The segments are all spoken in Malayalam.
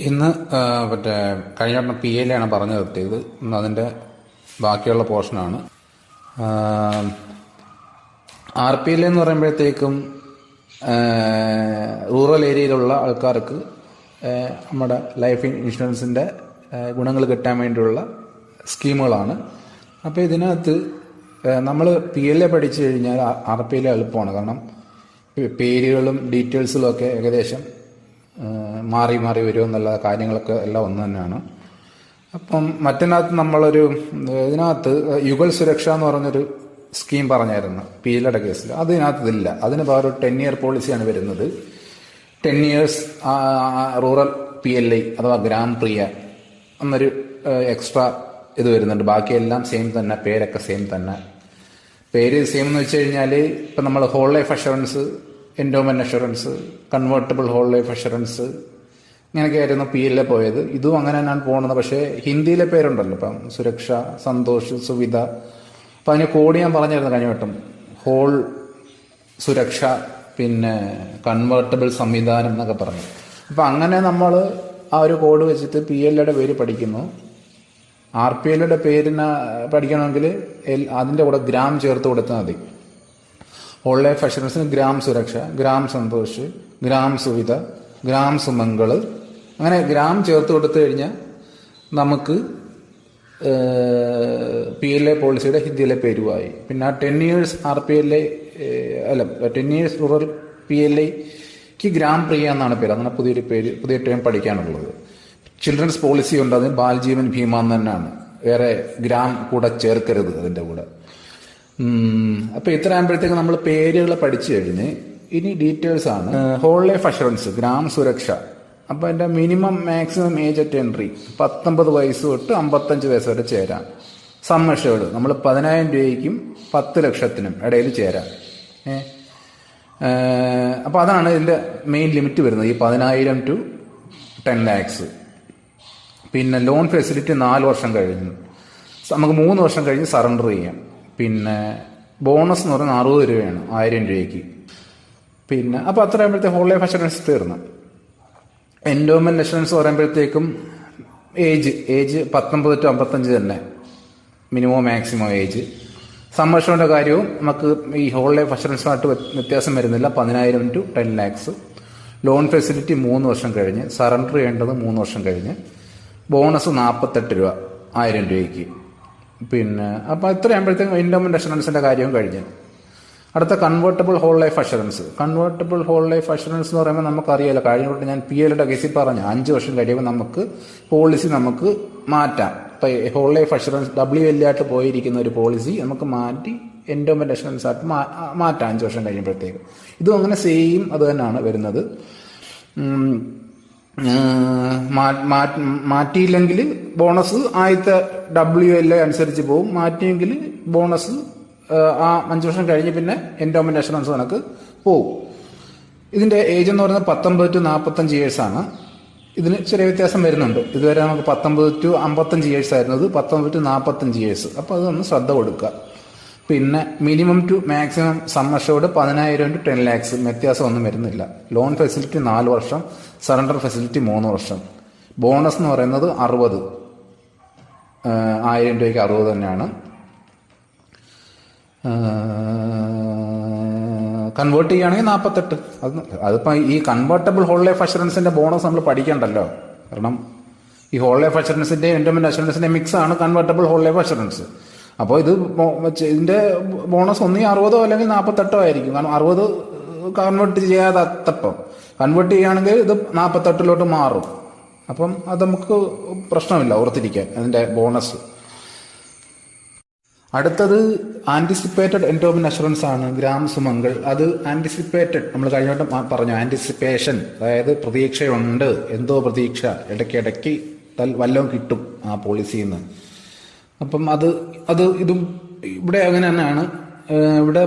ഇന്ന് മറ്റേ കഴിഞ്ഞ വട്ടം പി എയിലാണ് പറഞ്ഞു നിർത്തിയത്. ഇന്ന് അതിൻ്റെ ബാക്കിയുള്ള പോർഷനാണ്. ആർ പി എൽ എന്ന് പറയുമ്പോഴത്തേക്കും റൂറൽ ഏരിയയിലുള്ള ആൾക്കാർക്ക് നമ്മുടെ ലൈഫ് ഇൻഷുറൻസിൻ്റെ ഗുണങ്ങൾ കിട്ടാൻ വേണ്ടിയുള്ള സ്കീമുകളാണ്. അപ്പോൾ ഇതിനകത്ത് നമ്മൾ പി എൽ എ പഠിച്ചു കഴിഞ്ഞാൽ ആർ പി എൽ എളുപ്പമാണ്. കാരണം പേരുകളും ഡീറ്റെയിൽസുകളും ഒക്കെ ഏകദേശം മാറി മാറി വരുമെന്നുള്ള കാര്യങ്ങളൊക്കെ എല്ലാം ഒന്ന് തന്നെയാണ്. അപ്പം മറ്റിനകത്ത് നമ്മളൊരു ഇതിനകത്ത് യുഗൽ സുരക്ഷ എന്ന് പറഞ്ഞൊരു സ്കീം പറഞ്ഞായിരുന്നു പി എല്ലുടെ കേസിൽ. അതിനകത്തില്ല. അതിന് വേറെ 10 ഇയർ പോളിസിയാണ് വരുന്നത്. 10 years rural P L I അഥവാ ഗ്രാം പ്രിയ എന്നൊരു എക്സ്ട്രാ ഇത് വരുന്നുണ്ട്. ബാക്കിയെല്ലാം സെയിം തന്നെ, പേരൊക്കെ സെയിം തന്നെ. പേര് സെയിം എന്ന് വെച്ച് കഴിഞ്ഞാൽ ഇപ്പം നമ്മൾ whole life assurance, endowment assurance, convertible whole life assurance ഇങ്ങനെയൊക്കെ ആയിരുന്നു പി എൽ എ പോയത്. ഇതും അങ്ങനെ തന്നെയാണ് പോകുന്നത്. പക്ഷേ ഹിന്ദിയിലെ പേരുണ്ടല്ലോ, ഇപ്പം സുരക്ഷ, സന്തോഷ്, സുവിധ. അപ്പം അതിന് കോഡ് ഞാൻ പറഞ്ഞിരുന്നു കഴിഞ്ഞ വട്ടം. ഹോൾ സുരക്ഷ, പിന്നെ കൺവേർട്ടബിൾ സംവിധാനം എന്നൊക്കെ പറഞ്ഞു. അപ്പം അങ്ങനെ നമ്മൾ ആ ഒരു കോഡ് വെച്ചിട്ട് പി എൽ എയുടെ പേര് പഠിക്കുന്നു. ആർ പി എല്ലുടെ പേരിന് പഠിക്കണമെങ്കിൽ അതിൻ്റെ കൂടെ ഗ്രാം ചേർത്ത് കൊടുത്താൽ മതി. ഹോൾ ലൈഫ് അഷുറൻസിന് ഗ്രാം സുരക്ഷ, ഗ്രാം സന്തോഷ്, ഗ്രാം സുവിധ, ഗ്രാം സുമംഗള്, അങ്ങനെ ഗ്രാം ചേർത്ത് കൊടുത്തു കഴിഞ്ഞാൽ നമുക്ക് പി എൽ എ പോളിസിയുടെ ഹിന്ദിയിലെ പേരുമായി. പിന്നെ 10 years R P L A അല്ല 10 ഇയേഴ്സ് റൂറൽ പി എൽ ഐക്ക് ഗ്രാം പ്രിയ എന്നാണ് പേര്. അങ്ങനെ പുതിയ ടേം പഠിക്കാനുള്ളത്. ചിൽഡ്രൻസ് പോളിസി ഉണ്ട്, അതിന് ബാൽജീവൻ ഭീമ എന്ന് തന്നെയാണ്. വേറെ ഗ്രാം കൂടെ ചേർക്കരുത് അതിൻ്റെ കൂടെ. അപ്പോൾ ഇത്ര ആകുമ്പോഴത്തേക്ക് നമ്മൾ പേരുകൾ പഠിച്ചു കഴിഞ്ഞ് ഇനി ഡീറ്റെയിൽസ് ആണ്. ഹോൾ ലൈഫ് അഷുറൻസ് ഗ്രാം സുരക്ഷ. അപ്പോൾ അതിൻ്റെ minimum maximum age at entry 19 വയസ്സ് തൊട്ട് 55 വയസ്സ് വരെ ചേരാം. സം അഷ്വേർഡ് നമ്മൾ 10,000 രൂപയ്ക്കും 10 ലക്ഷത്തിനും ഇടയിൽ ചേരാം. അപ്പോൾ അതാണ് ഇതിൻ്റെ മെയിൻ ലിമിറ്റ് വരുന്നത്, ഈ 10,000 to 10 lakhs. പിന്നെ ലോൺ ഫെസിലിറ്റി 4 വർഷം കഴിഞ്ഞു, നമുക്ക് 3 വർഷം കഴിഞ്ഞ് സറണ്ടർ ചെയ്യാം. പിന്നെ ബോണസ് എന്ന് പറയുന്നത് 60 രൂപയാണ് 1000 രൂപയ്ക്ക്. പിന്നെ അപ്പോൾ അത്ര ആകുമ്പോഴത്തേക്ക് ഹോൾ ലൈഫ് അഷുറൻസ് തീർന്നു. എൻഡോമെന്റ് അഷുറൻസ് പറയുമ്പോഴത്തേക്കും ഏജ് 19 to 55 തന്നെ മിനിമം മാക്സിമം ഏജ്. സമ്മർഷയുടെ കാര്യവും നമുക്ക് ഈ ഹോൾ ലൈഫ് അഷുറൻസുമായിട്ട് വ്യത്യാസം വരുന്നില്ല, 10,000 to 10 lakhs. ലോൺ ഫെസിലിറ്റി 3 വർഷം കഴിഞ്ഞ്, സറണ്ടർ ചെയ്യേണ്ടത് 3 വർഷം കഴിഞ്ഞ്. ബോണസ് 48 രൂപ 1000 രൂപയ്ക്ക്. പിന്നെ അപ്പോൾ ഇത്ര ആകുമ്പോഴത്തേക്കും എൻഡോമെന്റ് അഷുറൻസിൻ്റെ കാര്യവും കഴിഞ്ഞ്. അടുത്ത convertible whole life assurance. Convertible whole life assurance എന്ന് പറയുമ്പോൾ നമുക്കറിയാലോ, കഴിഞ്ഞ തൊട്ട് ഞാൻ പി എല്ലുടെ കേസിൽ പറഞ്ഞു 5 വർഷം കഴിയുമ്പോൾ നമുക്ക് പോളിസി നമുക്ക് മാറ്റാം. ഇപ്പോൾ ഹോൾ ലൈഫ് അഷുറൻസ് WL ആയിട്ട് പോയിരിക്കുന്ന ഒരു പോളിസി നമുക്ക് മാറ്റി എൻഡോമെന്റ് അഷുറൻസ് ആയിട്ട് മാറ്റാം 5 വർഷം കഴിയുമ്പോഴത്തേക്ക്. ഇതും അങ്ങനെ സെയിം അത് തന്നെയാണ് വരുന്നത്. മാറ്റിയില്ലെങ്കിൽ ബോണസ് ആദ്യത്തെ WL അനുസരിച്ച് പോകും. മാറ്റിയെങ്കിൽ ബോണസ് ആ 5 വർഷം കഴിഞ്ഞ് പിന്നെ എൻഡോമെന്റ് അഷുറൻസ് കണക്ക് പോകും. ഇതിന്റെ ഏജ് എന്ന് പറയുന്നത് 19 to 45 ഇയേഴ്സ് ആണ്. ഇതിന് ചെറിയ വ്യത്യാസം വരുന്നുണ്ട്. ഇതുവരെ നമുക്ക് 19 to 55 ഇയേഴ്സ് ആയിരുന്നത് 19 to 45 ഇയേഴ്സ്. അപ്പോൾ അതൊന്ന് ശ്രദ്ധ കൊടുക്കുക. പിന്നെ minimum to maximum sum assured 10,000 to 10 lakhs, വ്യത്യാസമൊന്നും വരുന്നില്ല. ലോൺ ഫെസിലിറ്റി 4 വർഷം, സറണ്ടർ ഫെസിലിറ്റി 3 വർഷം. ബോണസ് എന്ന് പറയുന്നത് 60, 1000 രൂപയ്ക്ക് 60 തന്നെയാണ്. കൺവേർട്ട് ചെയ്യുകയാണെങ്കിൽ 48. അതിപ്പോൾ ഈ കൺവേർട്ടബിൾ ഹോൾ ലൈഫ് അഷുറൻസിന്റെ ബോണസ് നമ്മൾ പഠിക്കണ്ടല്ലോ. കാരണം ഈ ഹോൾ ലൈഫ് അഷുറൻസിന്റെ എൻഡോമെന്റ് അഷുറൻസിന്റെ മിക്സ് ആണ് കൺവേർട്ടബിൾ ഹോൾ ലൈഫ് അഷുറൻസ്. അപ്പോൾ ഇതിന്റെ ബോണസ് ഒന്നീ 60 അല്ലെങ്കിൽ 48 ആയിരിക്കും. കാരണം 60 കൺവേർട്ട് ചെയ്യാത്തപ്പം കൺവേർട്ട് ചെയ്യുകയാണെങ്കിൽ ഇത് 48 മാറും. അപ്പം അത് നമുക്ക് പ്രശ്നമില്ല, ഓർത്തിരിക്കാൻ അതിന്റെ ബോണസ്. അടുത്തത് ആന്റിസിപ്പേറ്റഡ് എൻഡോമെന്റ് അഷുറൻസ് ആണ്, ഗ്രാം സുമംഗൾ. അത് ആന്റിസിപ്പേറ്റഡ്, നമ്മൾ കഴിഞ്ഞോട്ട് പറഞ്ഞു ആന്റിസിപ്പേഷൻ, അതായത് പ്രതീക്ഷയുണ്ട്, എന്തോ പ്രതീക്ഷ, ഇടയ്ക്കിടയ്ക്ക് വല്ലതും കിട്ടും ആ പോളിസിയിൽ നിന്ന്. അപ്പം ഇതും ഇവിടെ അങ്ങനെ തന്നെയാണ്. ഇവിടെ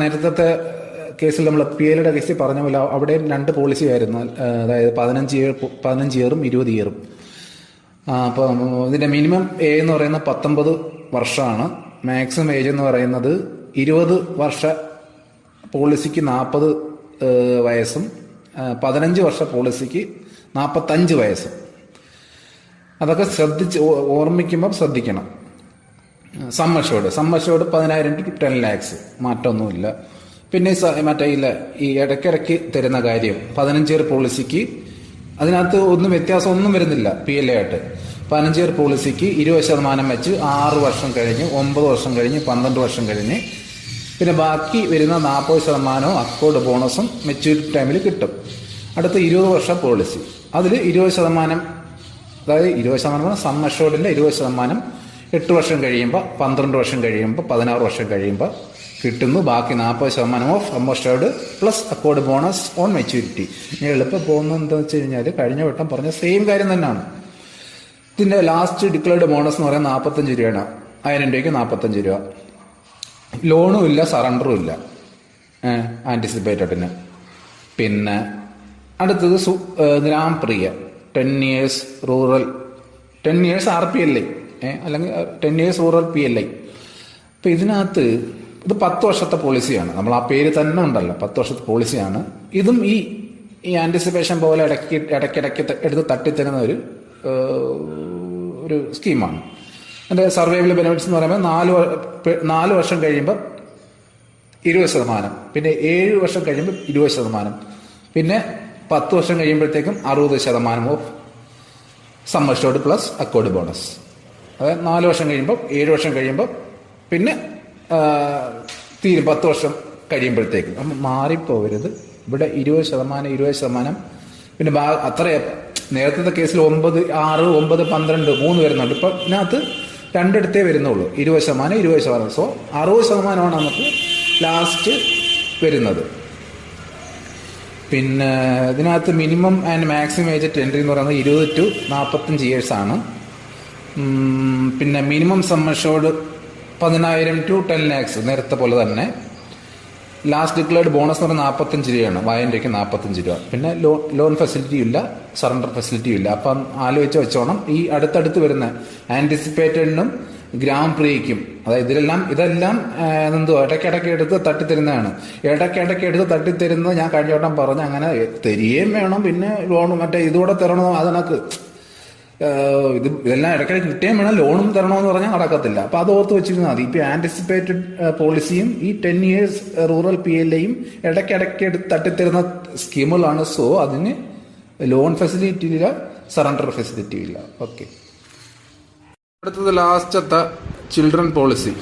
നേരത്തെ കേസിൽ നമ്മൾ പി എല്ലുടെ കേസിൽ പറഞ്ഞ പോലെ അവിടെ 2 പോളിസി ആയിരുന്നു. അതായത് 15 ഇയറും 20 ഇയറും. അപ്പം ഇതിന്റെ മിനിമം ഏജ് എന്ന് പറയുന്നത് 19 വർഷമാണ്. മാക്സിമം ഏജ് എന്ന് പറയുന്നത് 20 വർഷ പോളിസിക്ക് 40 വയസ്സും 15 വർഷ പോളിസിക്ക് 45 വയസ്സ്. അതൊക്കെ ഓർമ്മിക്കുമ്പോൾ ശ്രദ്ധിക്കണം. സം അഷ്യൂർഡ് 10,000 to 10 lakhs, മാറ്റമൊന്നുമില്ല. പിന്നെ ഈ ഇടയ്ക്കിടയ്ക്ക് തരുന്ന കാര്യം 15 ഇയർ പോളിസിക്ക് അതിനകത്ത് വ്യത്യാസം ഒന്നും വരുന്നില്ല. PLA ആയിട്ട് 15 ഇയർ പോളിസിക്ക് 20% വെച്ച് 6 വർഷം കഴിഞ്ഞ്, 9 വർഷം കഴിഞ്ഞ്, 12 വർഷം കഴിഞ്ഞ്, പിന്നെ ബാക്കി വരുന്ന 40% അക്കോർഡ് ബോണസും മെച്യൂരിറ്റി ടൈമിൽ കിട്ടും. അടുത്ത 20 വർഷം പോളിസി, അതിൽ 20%, അതായത് 20% സം അഷ്യൂർഡിൻ്റെ 20% 8 വർഷം കഴിയുമ്പോൾ, 12 വർഷം കഴിയുമ്പോൾ, 16 വർഷം കഴിയുമ്പോൾ കിട്ടുന്നു. ബാക്കി 40% of sum assured plus accrued bonus on maturity. ഇനി എളുപ്പം പോകുന്നത് എന്താണെന്ന് വെച്ച് കഴിഞ്ഞാൽ കഴിഞ്ഞ വട്ടം പറഞ്ഞ സെയിം കാര്യം തന്നെയാണ്. ഇതിൻ്റെ ലാസ്റ്റ് ഡിക്ലെയർഡ് ബോണസ് എന്ന് പറയുന്നത് 45 രൂപയാണ്. 1000 രൂപയ്ക്ക് 45 രൂപ. ലോണും ഇല്ല, സറണ്ടറും ഇല്ല ആൻറ്റിസിപ്പേറ്റഡിന്. പിന്നെ അടുത്തത് ഗ്രാം പ്രിയ 10 years റൂറൽ, 10 years RPLI, അല്ലെങ്കിൽ 10 years റൂറൽ PLI. അപ്പം ഇതിനകത്ത് ഇത് 10 വർഷത്തെ പോളിസിയാണ്. നമ്മൾ ആ പേര് തന്നെ ഉണ്ടല്ലോ, 10 വർഷത്തെ പോളിസിയാണ്. ഇതും ഈ ആൻറ്റിസിപ്പേഷൻ പോലെ ഇടയ്ക്കിടയ്ക്ക് എടുത്ത് തട്ടിത്തരുന്ന ഒരു സ്കീമാണ്. അതിൻ്റെ സർവൈവൽ ബെനിഫിറ്റ്സ് എന്ന് പറയുമ്പോൾ 4 വർഷം കഴിയുമ്പോൾ 20%, പിന്നെ 7 വർഷം കഴിയുമ്പോൾ 20%, പിന്നെ 10 വർഷം കഴിയുമ്പോഴത്തേക്കും 60% of sum assured plus accrued bonus. അതായത് 4 വർഷം കഴിയുമ്പോൾ, 7 വർഷം കഴിയുമ്പോൾ, പിന്നെ 10 വർഷം കഴിയുമ്പോഴത്തേക്കും. അപ്പം മാറിപ്പോകരുത്. ഇവിടെ 20%, പിന്നെ നേരത്തെ കേസിൽ 9, 6, 9, 12, 3 വരുന്നുണ്ട്. ഇപ്പം ഇതിനകത്ത് 2 എടുത്തേ വരുന്നുള്ളൂ. 20%. സോ 60% നമുക്ക് ലാസ്റ്റ് വരുന്നത്. പിന്നെ ഇതിനകത്ത് minimum and maximum age at entry എന്ന് പറയുന്നത് 20 to 45 years ആണ്. പിന്നെ minimum some assured 10,000 to 10 lakhs, നേരത്തെ പോലെ തന്നെ. ലാസ്റ്റ് ഡിക്ലെയർഡ് ബോണസ് എന്ന് പറയുന്നത് 45 രൂപയാണ്. 1000 രൂപയ്ക്ക് 45 രൂപ. പിന്നെ ലോൺ ഫെസിലിറ്റി ഇല്ല, സറണ്ടർ ഫെസിലിറ്റി ഇല്ല. അപ്പം ആലോചിച്ച് വെച്ചോണം. ഈ അടുത്തടുത്ത് വരുന്ന ആൻറ്റിസിപ്പേറ്റഡിനും ഗ്രാം പ്രിയയ്ക്കും, അതായത് ഇതെല്ലാം ഇടയ്ക്കിടയ്ക്ക് എടുത്ത് തട്ടിത്തരുന്നതാണ്. ഇടയ്ക്കിടയ്ക്ക് എടുത്ത് തട്ടിത്തരുന്നത് ഞാൻ കഴിഞ്ഞ വട്ടം പറഞ്ഞ് അങ്ങനെ തരികയും വേണം, പിന്നെ ലോണും ഇതുകൂടെ തരണോ, അതിനകത്ത് ഇതെല്ലാം ഇടയ്ക്കിടയ്ക്ക് കിട്ടുകയും വേണം, ലോണും തരണമെന്ന് പറഞ്ഞാൽ നടക്കത്തില്ല. അപ്പോൾ അത് ഓർത്ത് വെച്ചിരുന്നാൽ മതി. ഇപ്പോൾ ആൻറ്റിസിപ്പേറ്റഡ് പോളിസിയും ഈ 10 years റൂറൽ PLAയും ഇടയ്ക്കിടയ്ക്ക് എടുത്ത് തട്ടിത്തരുന്ന സ്കീമുകളാണ്. സോ അതിന് ലോൺ ഫെസിലിറ്റി ഇല്ല, സറണ്ടർ ഫെസിലിറ്റി ഇല്ല. ഓക്കെ. അടുത്തത് ലാസ്റ്റത്തെ ചിൽഡ്രൻ പോളിസി.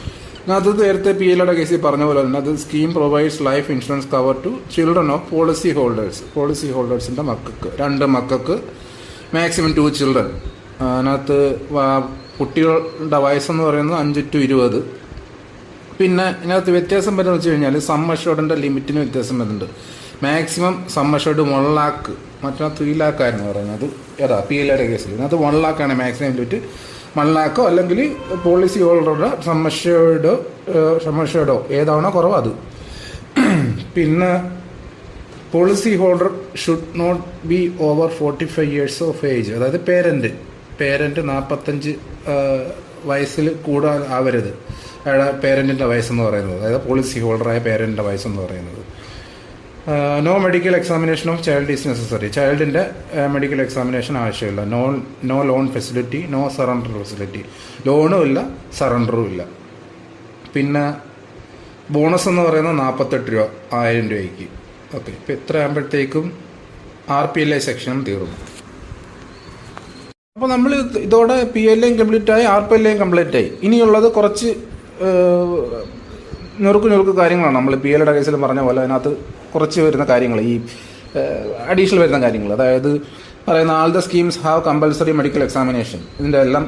അത് നേരത്തെ PLAയുടെ കേസിൽ പറഞ്ഞ പോലെ തന്നെ അത് scheme provides life insurance cover to children of policy ഹോൾഡേഴ്സിൻ്റെ മക്കൾക്ക്, 2 മക്കൾക്ക്, മാക്സിമം 2 children. അതിനകത്ത് കുട്ടികളുടെ വയസ്സെന്ന് പറയുന്നത് 5 to 20. പിന്നെ ഇതിനകത്ത് വ്യത്യാസം വരുന്നത് വെച്ച് കഴിഞ്ഞാൽ സം അഷ്യൂർഡിൻ്റെ ലിമിറ്റിന് വ്യത്യാസം വരുന്നുണ്ട്. മാക്സിമം സം അഷ്യൂർഡ് 1 lakh, മറ്റന്നാൾ 3 lakh ആയിരുന്നു പറയുന്നത്. PLAയുടെ കേസിൽ ഇതിനകത്ത് 1 lakh ആണ് മാക്സിമം ലിമിറ്റ്. 1 lakh അല്ലെങ്കിൽ പോളിസി ഹോൾഡറുടെ സം അഷ്യൂർഡോ ഏതാണോ കുറവ് അത്. പിന്നെ policy holder should not be over 45 years of age. അതായത് പേരൻറ്റ് 45 വയസ്സിൽ കൂടാൻ ആവരുത്. അയാളുടെ പേരൻറ്റിൻ്റെ വയസ്സെന്ന് പറയുന്നത്, അതായത് പോളിസി ഹോൾഡറായ പേരൻറ്റിൻ്റെ വയസ്സെന്ന് പറയുന്നത്. No medical examination of child is necessary. ചൈൽഡിൻ്റെ മെഡിക്കൽ എക്സാമിനേഷൻ ആവശ്യമില്ല. No loan facility, no surrender facility. ലോണും ഇല്ല, സറണ്ടറും ഇല്ല. പിന്നെ ബോണസ് എന്ന് പറയുന്നത് 48 രൂപ 1000 രൂപയ്ക്ക്. ഓക്കെ. ഇപ്പം ഇത്ര ആകുമ്പോഴത്തേക്കും RPLI സെക്ഷനും തീർന്നു. അപ്പോൾ നമ്മൾ ഇതോടെ PLAയും കംപ്ലീറ്റ് ആയി, RPLAയും കംപ്ലീറ്റ് ആയി. ഇനിയുള്ളത് കുറച്ച് ഞുറുക്ക് കാര്യങ്ങളാണ്. നമ്മൾ PLAയുടെ കേസിൽ പറഞ്ഞ പോലെ അതിനകത്ത് കുറച്ച് വരുന്ന കാര്യങ്ങൾ, ഈ അഡീഷണൽ വരുന്ന കാര്യങ്ങൾ. അതായത് പറയുന്ന all the schemes have compulsory medical examination. ഇതിൻ്റെ എല്ലാം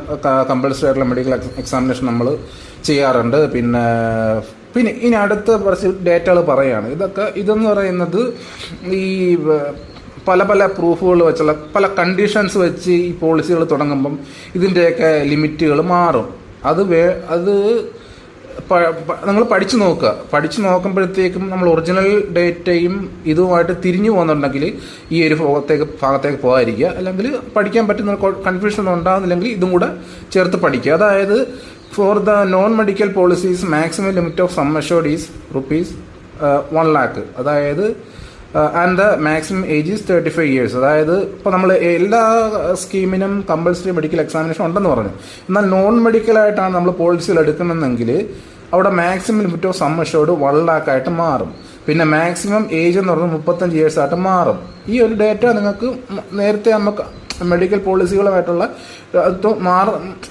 കമ്പൽസറി ആയിട്ടുള്ള മെഡിക്കൽ എക്സാമിനേഷൻ നമ്മൾ ചെയ്യാറുണ്ട്. പിന്നെ ഇനി അടുത്ത കുറച്ച് ഡേറ്റകൾ പറയുകയാണ്. ഇതെന്ന് പറയുന്നത് ഈ പല പ്രൂഫുകൾ വെച്ചുള്ള പല കണ്ടീഷൻസ് വെച്ച് ഈ പോളിസികൾ തുടങ്ങുമ്പം ഇതിൻ്റെയൊക്കെ ലിമിറ്റുകൾ മാറും. അത് നിങ്ങൾ പഠിച്ചു നോക്കുമ്പോഴത്തേക്കും നമ്മൾ ഒറിജിനൽ ഡേറ്റയും ഇതുമായിട്ട് തിരിഞ്ഞു പോകുന്നുണ്ടെങ്കിൽ ഈ ഒരു ഭാഗത്തേക്ക് പോകാതിരിക്കുക. അല്ലെങ്കിൽ പഠിക്കാൻ പറ്റുന്ന കൺഫ്യൂഷൻ ഉണ്ടാകുന്നില്ലെങ്കിൽ ഇതും കൂടെ ചേർത്ത് പഠിക്കുക. അതായത് for the non medical policies maximum limit of sum assured is ₹1 lakh. അതായത് and the maximum age is 35 years. അതായത് ഇപ്പോൾ നമ്മൾ എല്ലാ സ്കീമിനും കമ്പൽസറി മെഡിക്കൽ എക്സാമിനേഷൻ ഉണ്ടെന്ന് പറഞ്ഞു. എന്നാൽ നോൺ മെഡിക്കലായിട്ടാണ് നമ്മൾ പോളിസികൾ എടുക്കണമെന്നെങ്കിൽ അവിടെ maximum limit of sum assured 1 lakh ആയിട്ട് മാറും. പിന്നെ മാക്സിമം ഏജ് എന്ന് പറഞ്ഞാൽ 35 years ആയിട്ട് മാറും. ഈ ഒരു ഡേറ്റ നിങ്ങൾക്ക് നേരത്തെ നമുക്ക് മെഡിക്കൽ പോളിസികളുമായിട്ടുള്ള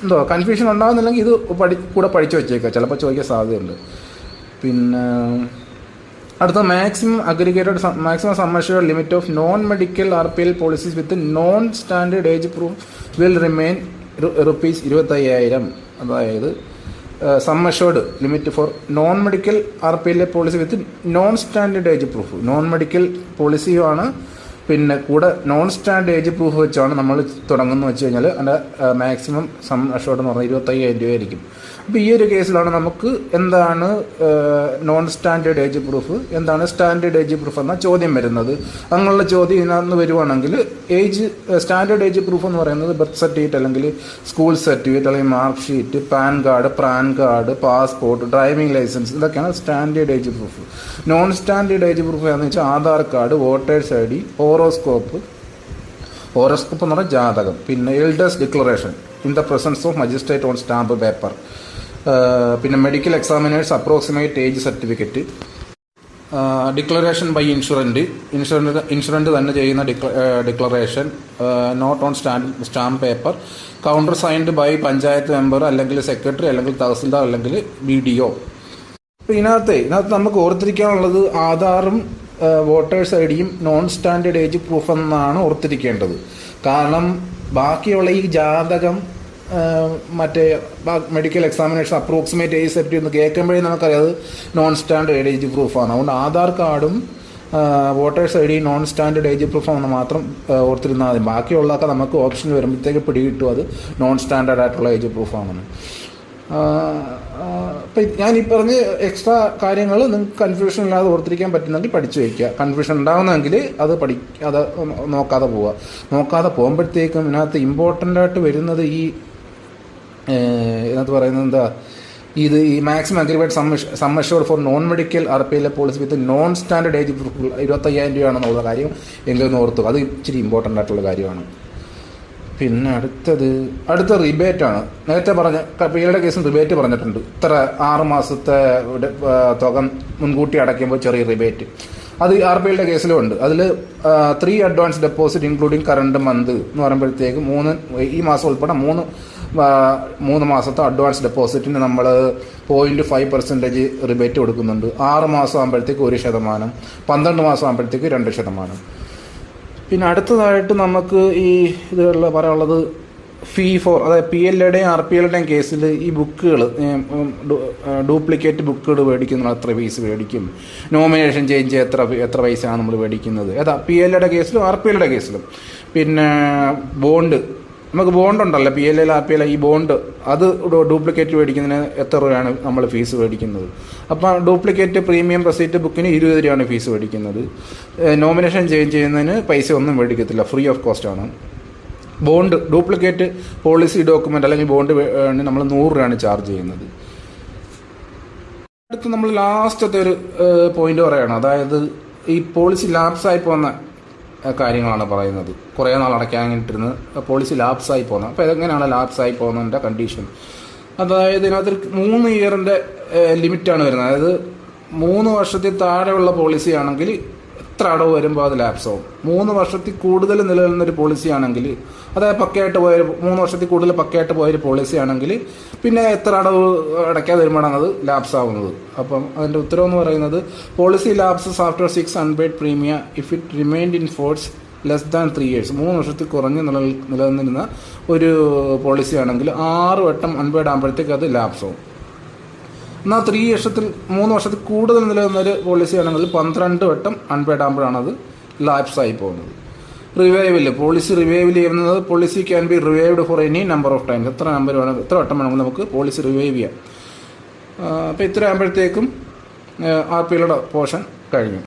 എന്തോ കൺഫ്യൂഷൻ ഉണ്ടാകുന്നില്ലെങ്കിൽ ഇത് കൂടെ പഠിച്ചു വെച്ചേക്കാം, ചിലപ്പോൾ ചോദിക്കാൻ സാധ്യതയുണ്ട്. പിന്നെ അടുത്ത maximum aggregated maximum sum assured limit of non medical RPL policies with non standard age proof will remain ₹25,000. അതായത് sum assured limit for non medical RPL policy with non standard age proof. Non medical പോളിസിയുമാണ്, പിന്നെ കൂടെ നോൺ സ്റ്റാൻഡേർഡ് ഏജ് പ്രൂഫ് വെച്ചാണ് നമ്മൾ തുടങ്ങുന്നത് വെച്ച് കഴിഞ്ഞാൽ അതിൻ്റെ മാക്സിമം സം അഷ്യൂർഡ് എന്ന് പറഞ്ഞാൽ ₹25,000 ആയിരിക്കും. അപ്പോൾ ഈ ഒരു കേസിലാണ് നമുക്ക് എന്താണ് നോൺ സ്റ്റാൻഡേർഡ് ഏജ് പ്രൂഫ്, എന്താണ് സ്റ്റാൻഡേർഡ് ഏജ് പ്രൂഫ് എന്ന ചോദ്യം വരുന്നത്. അങ്ങനെയുള്ള ചോദ്യം ഇതിനകത്ത് വരുവാണെങ്കിൽ സ്റ്റാൻഡേർഡ് ഏജ് പ്രൂഫ് എന്ന് പറയുന്നത് ബർത്ത് സർട്ടിഫിക്കറ്റ് അല്ലെങ്കിൽ സ്കൂൾ സർട്ടിഫിക്കറ്റ് അല്ലെങ്കിൽ mark sheet, PAN card, passport, driving licence, ഇതൊക്കെയാണ് standard age proof. Non standard age proof എന്ന് വെച്ചാൽ Aadhaar card, voter's ID, horoscope എന്ന് പറഞ്ഞാൽ ജാതകം, പിന്നെ elders declaration in the presence of magistrate on stamp paper, പിന്നെ medical examiners approximate age certificate, declaration by insurant തന്നെ ചെയ്യുന്ന declaration note on stamp paper, countersigned by panchayat member അല്ലെങ്കിൽ സെക്രട്ടറി അല്ലെങ്കിൽ തഹസിൽദാർ അല്ലെങ്കിൽ BDO. അപ്പോൾ ഇതിനകത്ത് നമുക്ക് ഓർത്തിരിക്കാനുള്ളത് ആധാറും വോട്ടേഴ്സ് IDയും നോൺ സ്റ്റാൻഡേർഡ് ഏജ് പ്രൂഫ് എന്നാണ് ഓർത്തിരിക്കേണ്ടത്. കാരണം ബാക്കിയുള്ള ഈ ജാതകം മറ്റേ medical examination approximate age certificate എന്ന് കേൾക്കുമ്പോഴേ നമുക്കറിയാം അത് നോൺ സ്റ്റാൻഡേർഡ് ഏജ് പ്രൂഫാണ്. അതുകൊണ്ട് ആധാർ കാർഡും voter's ID non standard age പ്രൂഫാണെന്ന് മാത്രം ഓർത്തിരുന്നാൽ മതി. ബാക്കിയുള്ളതൊക്കെ നമുക്ക് ഓപ്ഷൻ വരുമ്പോഴത്തേക്ക് പിടികിട്ടും അത് നോൺ സ്റ്റാൻഡേർഡ് ആയിട്ടുള്ള ഏജ് പ്രൂഫാണെന്ന്. അപ്പം ഞാൻ ഈ പറഞ്ഞ എക്സ്ട്രാ കാര്യങ്ങൾ നിങ്ങൾക്ക് കൺഫ്യൂഷൻ ഇല്ലാതെ ഓർത്തിരിക്കാൻ പറ്റുന്നെങ്കിൽ പഠിച്ചു വയ്ക്കുക. കൺഫ്യൂഷൻ ഉണ്ടാകുന്നെങ്കിൽ അത് നോക്കാതെ പോവുക. നോക്കാതെ പോകുമ്പോഴത്തേക്കും ഇതിനകത്ത് ഇമ്പോർട്ടൻ്റ് ആയിട്ട് വരുന്നത് ഇതിനകത്ത് പറയുന്നത് ഈ maximum aggregate sum assured for non medical RPL policy with non standard age proof 25,000 രൂപയാണെന്നുള്ള കാര്യം എങ്കിലും ഓർത്തു. അത് ഇച്ചിരി ഇമ്പോർട്ടൻ്റ് ആയിട്ടുള്ള കാര്യമാണ്. പിന്നെ അടുത്ത റിബേറ്റാണ്. നേരത്തെ പറഞ്ഞ PLയുടെ കേസിൽ റിബേറ്റ് പറഞ്ഞിട്ടുണ്ട്. ഇത്ര 6 മാസത്തെ തുക മുൻകൂട്ടി അടയ്ക്കുമ്പോൾ ചെറിയ റിബേറ്റ്. അത് RPLയുടെ കേസിലും ഉണ്ട്. അതിൽ 3 advance deposit including current month എന്ന് പറയുമ്പോഴത്തേക്ക് ഈ മാസം ഉൾപ്പെടെ 3 മാസത്തെ അഡ്വാൻസ് ഡെപ്പോസിറ്റിന് നമ്മൾ 0.5% റിബേറ്റ് കൊടുക്കുന്നുണ്ട്. 6 മാസം ആകുമ്പോഴത്തേക്ക് 1%, 12 മാസം ആകുമ്പോഴത്തേക്ക് 2%. പിന്നെ അടുത്തതായിട്ട് നമുക്ക് പറയാനുള്ളത് ഫീ ഫോർ, അതായത് PLയുടെയും RPLയുടെയും കേസിൽ ഈ ബുക്കുകൾ ഡ്യൂപ്ലിക്കേറ്റ് ബുക്കുകൾ മേടിക്കുന്ന എത്ര ഫീസ് മേടിക്കും, നോമിനേഷൻ ചേഞ്ച് എത്ര പൈസയാണ് നമ്മൾ മേടിക്കുന്നത്, PLയുടെ കേസിലും RPLയുടെ കേസിലും. പിന്നെ നമുക്ക് ബോണ്ട് ഉണ്ടല്ലോ PL RPL, ഈ ബോണ്ട് അത് ഡ്യൂപ്ലിക്കേറ്റ് മേടിക്കുന്നതിന് എത്ര രൂപയാണ് നമ്മൾ ഫീസ് മേടിക്കുന്നത്. അപ്പോൾ ഡ്യൂപ്ലിക്കേറ്റ് പ്രീമിയം റെസീറ്റ് ബുക്കിന് 20 രൂപയാണ് ഫീസ് മേടിക്കുന്നത്. നോമിനേഷൻ ചേഞ്ച് ചെയ്യുന്നതിന് പൈസ ഒന്നും മേടിക്കത്തില്ല, ഫ്രീ ഓഫ് കോസ്റ്റ് ആണ്. ബോണ്ട് ഡ്യൂപ്ലിക്കേറ്റ് പോളിസി ഡോക്യുമെൻ്റ് അല്ലെങ്കിൽ ബോണ്ട് നമ്മൾ 100 രൂപയാണ് ചാർജ് ചെയ്യുന്നത്. അടുത്ത് നമ്മൾ ലാസ്റ്റത്തെ ഒരു പോയിന്റ് പറയുകയാണ്. അതായത് ഈ പോളിസി ലാപ്സായി പോകുന്ന കാര്യങ്ങളാണ് പറയുന്നത്. കുറേ നാൾ അടയ്ക്കാനിട്ടിരുന്ന് പോളിസി ലാപ്സായി പോകുന്നത്. അപ്പോൾ എങ്ങനെയാണ് ലാപ്സായി പോകുന്നതിൻ്റെ കണ്ടീഷൻ? അതായത് ഇതിനകത്ത് 3 ഇയറിൻ്റെ ലിമിറ്റാണ് വരുന്നത്. അതായത് 3 വർഷത്തിൽ താഴെയുള്ള പോളിസി ആണെങ്കിൽ എത്ര അടവ് വരുമ്പോൾ അത് ലാപ്സ് ആവും. 3 വർഷത്തിൽ കൂടുതൽ നിലനിൽക്കുന്നൊരു പോളിസി ആണെങ്കിൽ, അതായത് പക്കയായിട്ട് 3 വർഷത്തിൽ കൂടുതൽ പക്കയായിട്ട് പോയൊരു പോളിസി ആണെങ്കിൽ പിന്നെ എത്ര അടവ് അടയ്ക്കാതെ വരുമ്പോഴാണ് അത് ലാപ്സ് ആവുന്നത്. അപ്പം അതിൻ്റെ ഉത്തരവെന്ന് പറയുന്നത് policy lapses after 6 unpaid premia if it remained in force less than 3 years. 3 വർഷത്തിൽ കുറഞ്ഞ് നിലനിന്നിരുന്ന ഒരു പോളിസി ആണെങ്കിൽ 6 വട്ടം അൺപെയ്ഡ് ആകുമ്പോഴത്തേക്ക് അത് ലാപ്സ് ആവും. എന്നാൽ 3 വർഷത്തിൽ കൂടുതൽ നിലനിന്നൊരു പോളിസി ആണെങ്കിൽ 12 വട്ടം അൺപെയ്ഡ് ആകുമ്പോഴാണ് അത് ലാപ്സായി പോകുന്നത്. പോളിസി റിവൈവൽ ചെയ്യുന്നത് policy can be revived for any number of times. എത്ര വട്ടം വേണമെങ്കിൽ നമുക്ക് പോളിസി റിവൈവ് ചെയ്യാം. അപ്പോൾ ഇത്ര ആകുമ്പോഴത്തേക്കും RPLയുടെ പോർഷൻ കഴിഞ്ഞു.